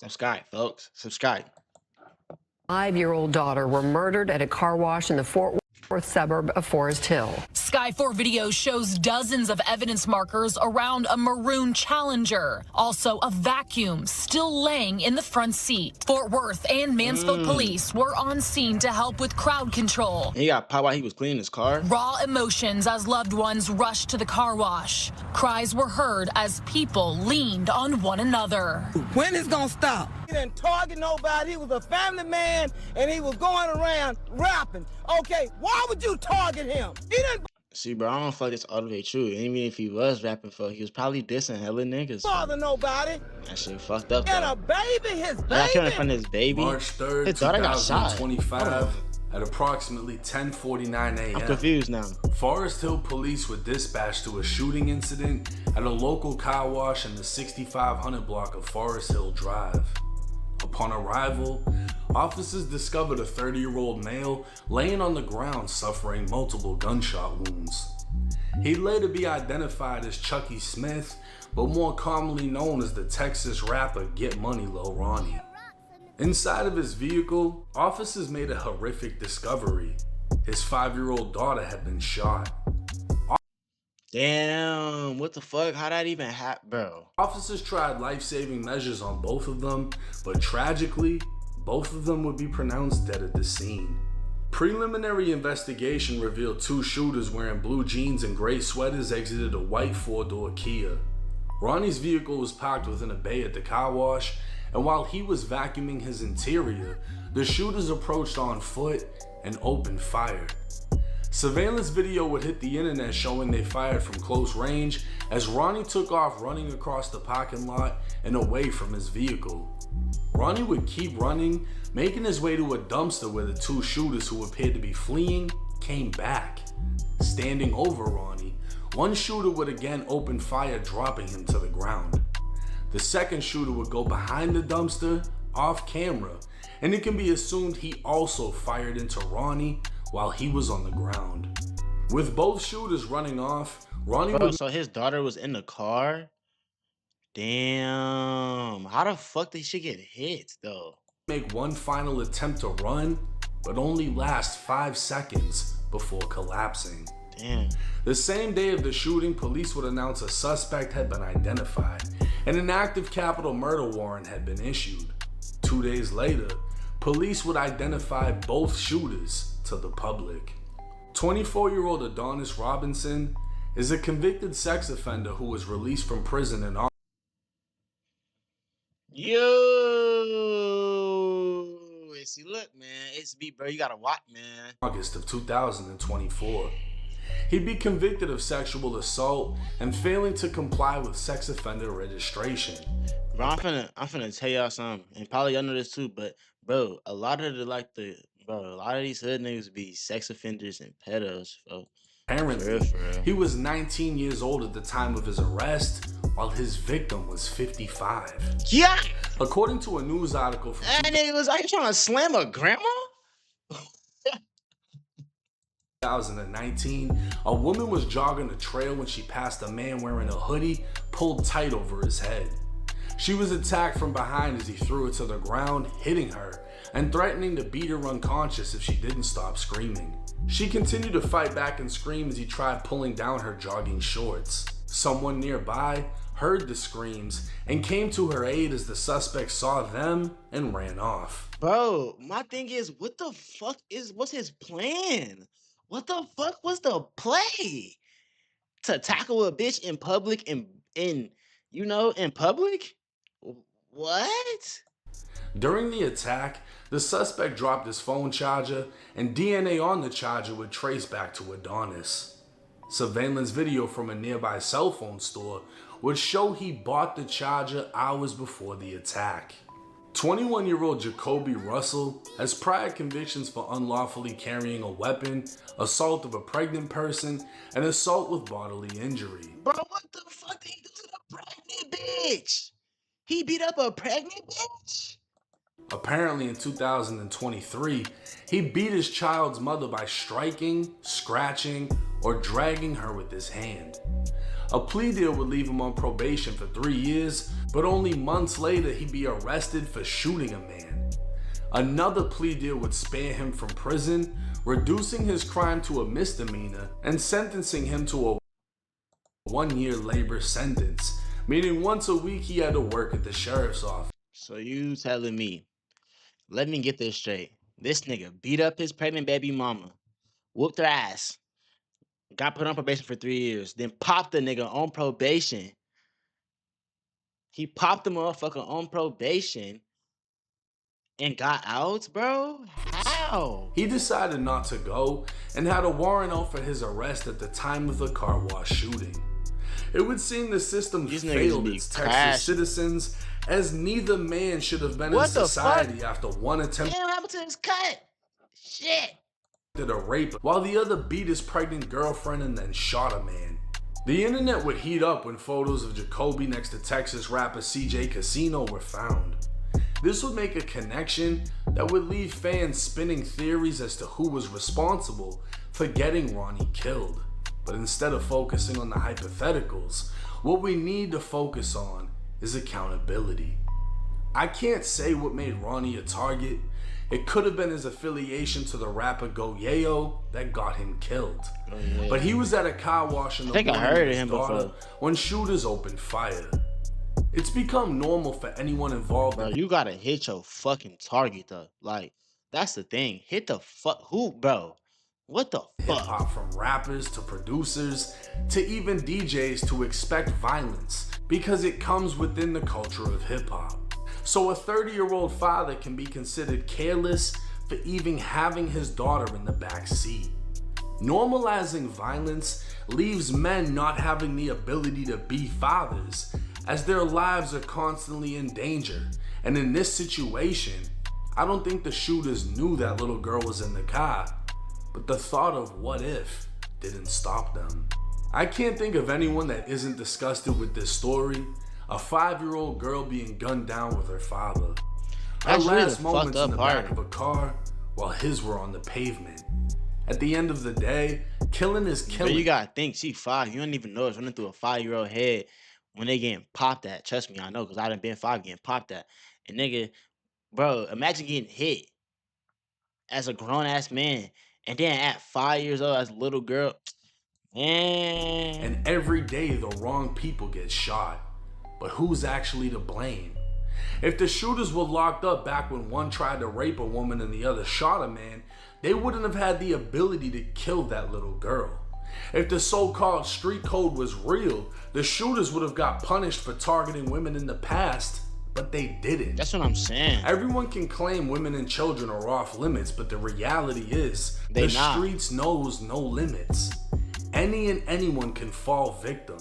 Subscribe, folks. Subscribe. 5-year-old daughter were murdered at a car wash in the Fort Worth suburb of Forest Hill. Sky 4 video shows dozens of evidence markers around a maroon Challenger. Also, a vacuum still laying in the front seat. Fort Worth and Mansfield police were on scene to help with crowd control. He got popped while he was cleaning his car. Raw emotions as loved ones rushed to the car wash. Cries were heard as people leaned on one another. When is gonna stop? He didn't target nobody. He was a family man, and he was going around rapping. Okay, why would you target him? He didn't See, bro, I don't feel like that's all the way true. Even if he was rapping for, he was probably dissing hella niggas. bother nobody. That shit fucked up, And though. a baby, his I got killed in baby. front of his baby. March 3rd, His daughter got shot. 2025, at approximately 10:49 a.m. I'm confused now. Forest Hill police were dispatched to a shooting incident at a local car wash in the 6500 block of Forest Hill Drive. Upon arrival, officers discovered a 30-year-old male laying on the ground suffering multiple gunshot wounds. He'd later be identified as Chucky Smith, but more commonly known as the Texas rapper Get Money Lil Ronnie. Inside of his vehicle, officers made a horrific discovery. His 5-year-old daughter had been shot. Damn, what the fuck? How that even happen, bro? Officers tried life-saving measures on both of them, but tragically, both of them would be pronounced dead at the scene. Preliminary investigation revealed 2 shooters wearing blue jeans and gray sweaters exited a white 4-door Kia. Ronnie's vehicle was parked within a bay at the car wash, and while he was vacuuming his interior, the shooters approached on foot and opened fire. Surveillance video would hit the internet showing they fired from close range as Ronnie took off running across the parking lot and away from his vehicle. Ronnie would keep running, making his way to a dumpster where the 2 shooters who appeared to be fleeing came back. Standing over Ronnie, one shooter would again open fire, dropping him to the ground. The second shooter would go behind the dumpster, off camera, and it can be assumed he also fired into Ronnie while he was on the ground. With both shooters running off, Ronnie Bro, would so his daughter was in the car? Damn. How the fuck did she get hit, though? make one final attempt to run, but only last 5 seconds before collapsing. Damn. The same day of the shooting, police would announce a suspect had been identified and an active capital murder warrant had been issued. 2 days later, police would identify both shooters to the public. 24-year-old Adonis Robinson is a convicted sex offender who was released from prison in Yo, see, look, man, it's me, bro. You gotta watch, man. August of 2024. He'd be convicted of sexual assault and failing to comply with sex offender registration. Bro, I'm finna tell y'all something, and probably y'all know this too, but bro, a lot of these hood niggas be sex offenders and pedos, bro. Apparently, For real. he was 19 years old at the time of his arrest, while his victim was 55. Yeah, According to a news article from that nigga was like trying to slam a grandma. 2019, a woman was jogging a trail when she passed a man wearing a hoodie pulled tight over his head. She was attacked from behind as he threw her to the ground, hitting her and threatening to beat her unconscious if she didn't stop screaming. She continued to fight back and scream as he tried pulling down her jogging shorts. Someone nearby heard the screams and came to her aid as the suspect saw them and ran off. Bro, my thing is, what's his plan? What the fuck was the play? To tackle a bitch in public in public? What? During the attack, the suspect dropped his phone charger and DNA on the charger would trace back to Adonis. Surveillance video from a nearby cell phone store would show he bought the charger hours before the attack. 21-year-old Jacoby Russell has prior convictions for unlawfully carrying a weapon, assault of a pregnant person, and assault with bodily injury. Bro, what the fuck did he do to the pregnant bitch? He beat up a pregnant bitch? Apparently in 2023, he beat his child's mother by striking, scratching, or dragging her with his hand. A plea deal would leave him on probation for 3 years, but only months later he'd be arrested for shooting a man. Another plea deal would spare him from prison, reducing his crime to a misdemeanor and sentencing him to a 1-year labor sentence, meaning once a week he had to work at the sheriff's office. So you telling me, let me get this straight. This nigga beat up his pregnant baby mama, whooped her ass, got put on probation for 3 years, then popped the nigga on probation. He popped the motherfucker on probation and got out, bro? How? He decided not to go and had a warrant out for his arrest at the time of the car wash shooting. It would seem the system failed its Texas citizens, as neither man should have been in society after one attempt Damn, what happened to his cut? Shit. A rape, while the other beat his pregnant girlfriend and then shot a man. The internet would heat up when photos of Jacoby next to Texas rapper CJ Casino were found. This would make a connection that would leave fans spinning theories as to who was responsible for getting Ronnie killed. But instead of focusing on the hypotheticals, what we need to focus on is accountability. I can't say what made Ronnie a target. It could have been his affiliation to the rapper Go Yayo that got him killed. Oh, yeah. But he was at a car wash in the morning with his daughter when shooters opened fire. It's become normal for anyone involved. Bro, you gotta hit your fucking target though. Like, that's the thing. Hit the fuck who, bro? What the fuck? Hip-hop, from rappers to producers to even DJs, to expect violence because it comes within the culture of hip-hop. So a 30-year-old father can be considered careless for even having his daughter in the back seat. Normalizing violence leaves men not having the ability to be fathers, as their lives are constantly in danger. And in this situation, I don't think the shooters knew that little girl was in the car, but the thought of what if didn't stop them. I can't think of anyone that isn't disgusted with this story. A 5-year-old girl being gunned down with her father. Her last moments in the back of a car while his were on the pavement. At the end of the day, killing is killing. But you gotta think, she 5. You don't even know it's running through a 5-year-old head when they getting popped at. Trust me, I know, because I done been 5 getting popped at. And nigga, bro, imagine getting hit as a grown-ass man, and then at 5 years old as a little girl. Man. And every day the wrong people get shot. But who's actually to blame? If the shooters were locked up back when one tried to rape a woman and the other shot a man, they wouldn't have had the ability to kill that little girl. If the so-called street code was real, the shooters would have got punished for targeting women in the past, but they didn't. That's what I'm saying. Everyone can claim women and children are off limits, but the reality is the streets knows no limits. Any and anyone can fall victim,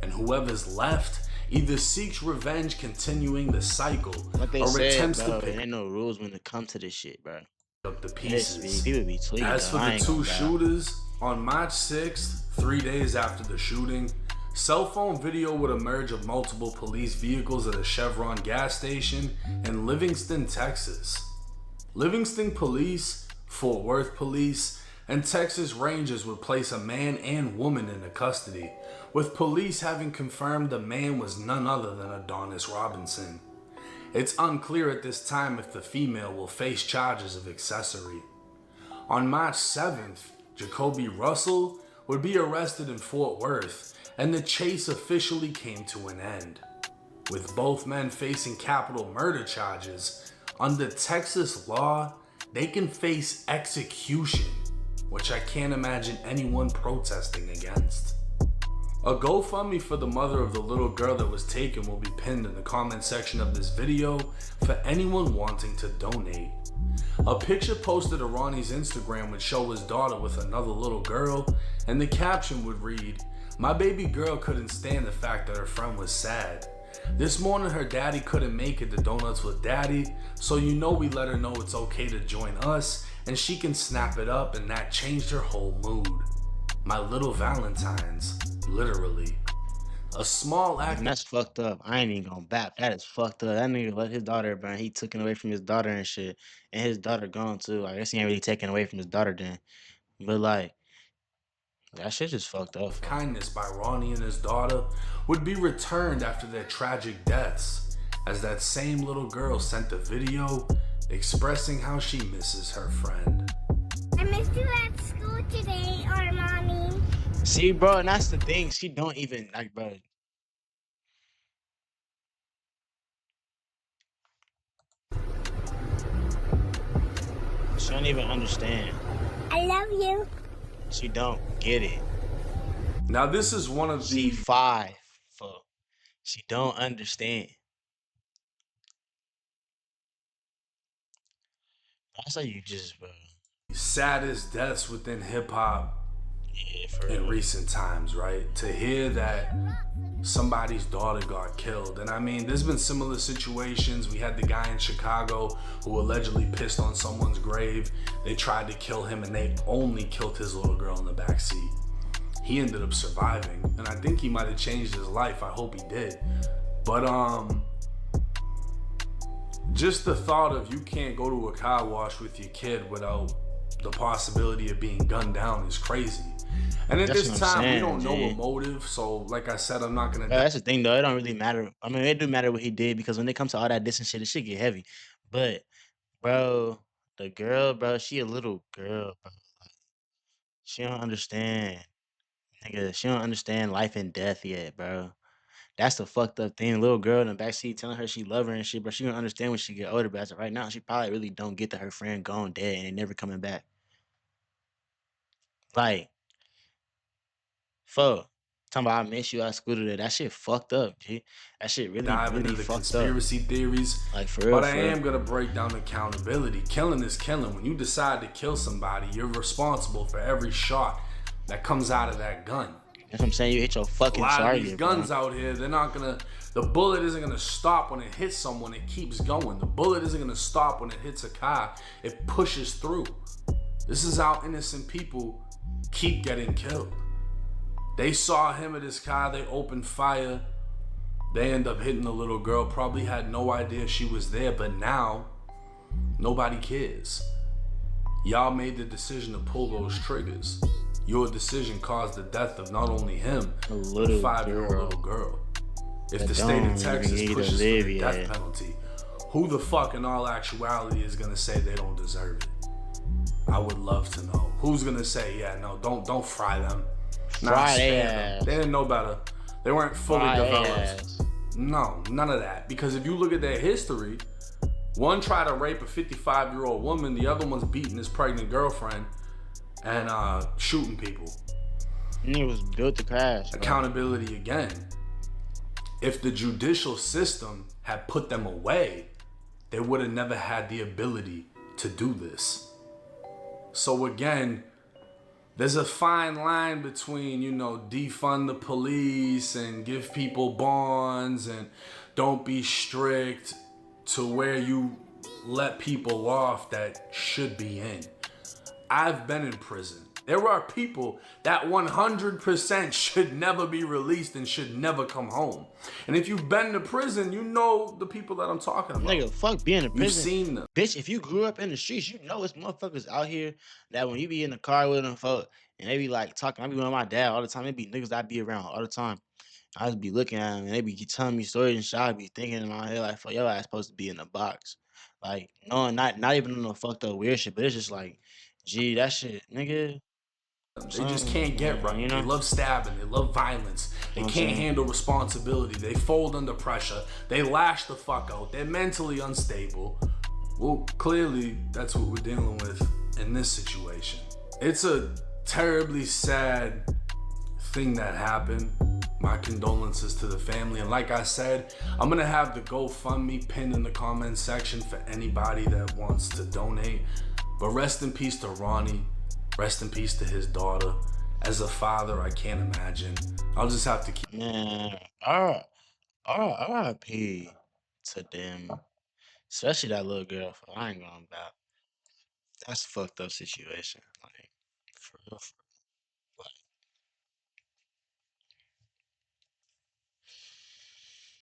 and whoever's left either seeks revenge, continuing the cycle, or attempts to pick. There ain't no rules when it comes to this shit, bro. Up the pieces. People be tweaking. As for the 2 shooters, on March 6th, 3 days after the shooting, cell phone video would emerge of multiple police vehicles at a Chevron gas station in Livingston, Texas. Livingston Police, Fort Worth Police, and Texas Rangers would place a man and woman into custody, with police having confirmed the man was none other than Adonis Robinson. It's unclear at this time if the female will face charges of accessory. On March 7th, Jacoby Russell would be arrested in Fort Worth, and the chase officially came to an end. With both men facing capital murder charges, under Texas law, they can face execution, which I can't imagine anyone protesting against. A GoFundMe for the mother of the little girl that was taken will be pinned in the comment section of this video for anyone wanting to donate. A picture posted to Ronnie's Instagram would show his daughter with another little girl, and the caption would read, "My baby girl couldn't stand the fact that her friend was sad. This morning her daddy couldn't make it to Donuts with Daddy, so you know we let her know it's okay to join us and she can snap it up, and that changed her whole mood. My little Valentines, literally." A small act And that's fucked up. I ain't even gonna bap. That is fucked up. That nigga let his daughter burn. He took it away from his daughter and shit. And his daughter gone too. I guess he ain't really taken away from his daughter then. But like, that shit just fucked up. of kindness by Ronnie and his daughter would be returned after their tragic deaths, as that same little girl sent a video expressing how she misses her friend. I missed you at school today, or mommy. See, bro, and that's the thing. She don't even like, bro. She don't even understand. I love you. She don't get it. Now this is one of She the 5, fuck. She don't understand. That's how you just, bro. saddest deaths within hip hop Yeah, for in real. recent times, right? To hear that somebody's daughter got killed. And I mean, there's been similar situations. We had the guy in Chicago who allegedly pissed on someone's grave. They tried to kill him and they only killed his little girl in the backseat. He ended up surviving, and I think he might have changed his life. I hope he did. But just the thought of you can't go to a car wash with your kid without the possibility of being gunned down is crazy. And at That's this what I'm time, we saying, don't know G. a motive. So, like I said, I'm not gonna. That's the thing, though. It don't really matter. I mean, it do matter what he did because when it comes to all that distance shit, it should get heavy. But, bro, the girl, bro, she a little girl, bro. She don't understand, nigga. She don't understand life and death yet, bro. That's the fucked up thing. Little girl in the backseat telling her she love her and shit, but she gonna understand when she get older. But as of right now, she probably really don't get that her friend gone dead and they never coming back. Like, fuck. Talking about I miss you at school today. That shit fucked up, G. That shit really, Dive into really the fucked up. conspiracy theories, Like, for real, but I for real. am gonna break down accountability. Killing is killing. When you decide to kill somebody, you're responsible for every shot that comes out of that gun. That's what I'm saying. You hit your A fucking lot of these target, guns bro. out here, they're not gonna. The bullet isn't gonna stop when it hits someone. It keeps going. The bullet isn't gonna stop when it hits a car. It pushes through. This is how innocent people keep getting killed. They saw him at his car. They opened fire. They end up hitting the little girl. Probably had no idea she was there, but now nobody cares. Y'all made the decision to pull those triggers. Your decision caused the death of not only him, A but little a 5-year-old girl. little girl. If That the state don't of even Texas need to pushes for live the death yet. penalty, who the fuck in all actuality is gonna say they don't deserve it? I would love to know. Who's gonna say, yeah, no, don't fry them. Fry spare they them. ass. They didn't know better. They weren't fully Fry they developed. ass. No, none of that. Because if you look at their history, one tried to rape a 55-year-old woman, the other one's beating his pregnant girlfriend and shooting people. Nigga was built to crash, bro. Accountability again. If the judicial system had put them away, they would have never had the ability to do this. So again, there's a fine line between, defund the police and give people bonds and don't be strict, to where you let people off that should be in. I've been in prison. There are people that 100% should never be released and should never come home. And if you've been to prison, you know the people that I'm talking about. Nigga, fuck being in prison. You've seen them. Bitch, if you grew up in the streets, you know it's motherfuckers out here that when you be in the car with them folk and they be like talking, I be with my dad all the time. They be niggas I be around all the time. I just be looking at them and they be telling me stories and shit. I be thinking in my head like, fuck, your ass supposed to be in the box. Like, no, not even on no fucked up weird shit, but it's just like, gee, that shit, nigga. They just can't get right. You know? They love stabbing. They love violence. They can't handle responsibility. They fold under pressure. They lash the fuck out. They're mentally unstable. Well, clearly, that's what we're dealing with in this situation. It's a terribly sad thing that happened. My condolences to the family. And like I said, I'm going to have the GoFundMe pinned in the comment section for anybody that wants to donate. But rest in peace to Ronnie. Rest in peace to his daughter. As a father, I can't imagine. I'll just have to keep. Man, RIP to them. Especially that little girl. I ain't going back. That's a fucked up situation. Like, for real.